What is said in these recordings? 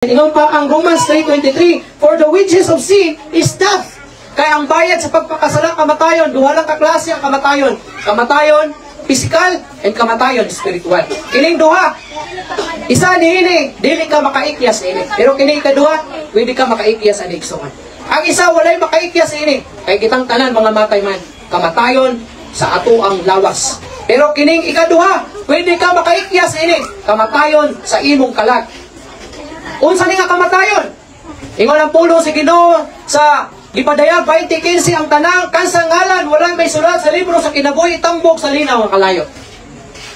Ingon pa ang Romans 3:23, for the wages of sin is death. Kaya ang bayad sa pagpakasala kamatayon, duha lang ka klase ang kamatayon. Kamatayon physical and kamatayon spiritual. Kining duha, isa niini, dili ka makaikyas ini. Pero kini ikaduha, pwede ka makaikyas ani igsoon. Ang isa walay makaikyas ini, kay kitang tanan mga matay man, kamatayon sa ato ang lawas. Pero kining ikaduha, pwede ka makaikyas ini, kamatayon sa imong kalag. Unsa ni nga kamatayon? Ingon ang pulo si Ginoo sa Gipadayag 20:15 ang tanang kansa ngalan wala may sulat sa libro sa kinabuhi tambok sa linaw nga kalayo.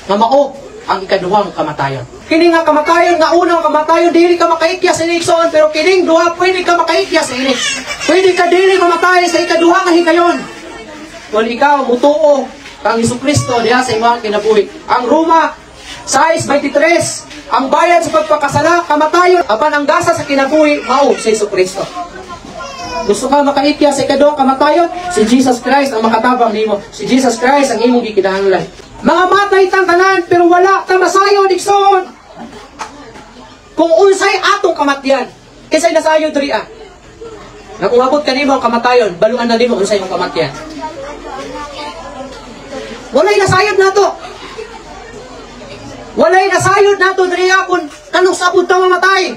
Nga mao ang ikaduhang kamatayon. Kini nga kamatayon nga unang kamatayon dili ka makaikyas sa igsoon, pero kining duha pwede ka makaikyas sa ini. Pwede ka dili mamatay sa ikaduha nga higayon. Kung ikaw mutuo kang Hesukristo diha sa imong kinabuhi. Ang Roma 6:23 ang bayad sa pagpakasala, kamatayon, apan ang gasa sa kinabuhi, mao si Hesukristo. Gusto ka makaikyas sa ikaduhang kamatayon? Si Jesus Christ ang makatabang nimo. Si Jesus Christ ang imong gikinahanglan. Mga matay tang tanan, pero wala ta masayo digsoon. Kung unsay atong kamatyan, kisay nasayo diri ah. Na kung abot kanimo ang kamatayon, baluan na nimo unsay imong kamatyan. Walay nasayod nato. Walay nasayod nato diri akon kanus sabot ta mamatay.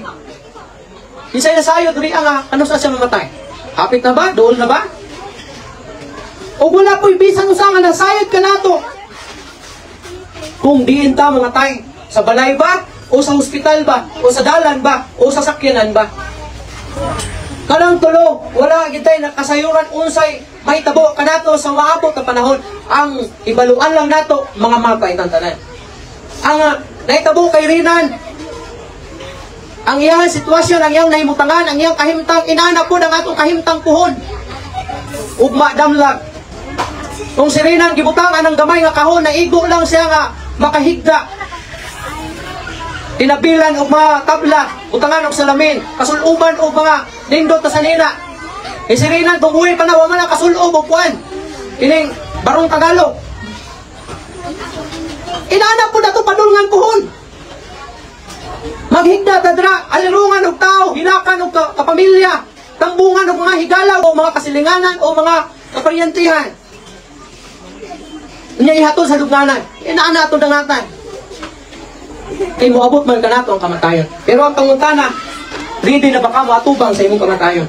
Kisay nasayod diri nga kanus siya mamatay. Hapit na ba? Doon na ba? O wala po'y bisan usa nga nasayod ka nato. Kung diin ta mamatay sa balay ba? O sa hospital ba? O sa dalan ba? O sa sakyanan ba? Kanang tulo, wala gitay nakasayuran unsay may tabo kanato sa maabot na panahon. Ang ibaluan lang nato mga matay ng tanan. Ang naitabo kay Rinan, ang iyang sitwasyon, ang iyang nahimutangan, ang iyang kahimtang, inanak po ng atong kahimtang puhon. Ugma damlag. Kung si Rinan gibutangan ng gamay nga kahon, naigo lang siya nga makahigda. Tinabilan og mga tabla, butangan og salamin, kasuluban og mga nindot na sanina. E si Rinan, bubuhay pa na, wala na kasulob og kuwan. Kining barong Tagalog. Inanak po na ito padulngan puhon. Maghigda tadra, alirungan og tao, hilakan og kapamilya, tambungan og mga higala o mga kasilinganan o mga kaparyantihan. Unya ihatod sa lugnanan, inaana ato dangatan. Kay moabot man kanato ang kamatayon. Pero ang pangutana, ready na ba ka moatubang sa imong kamatayon?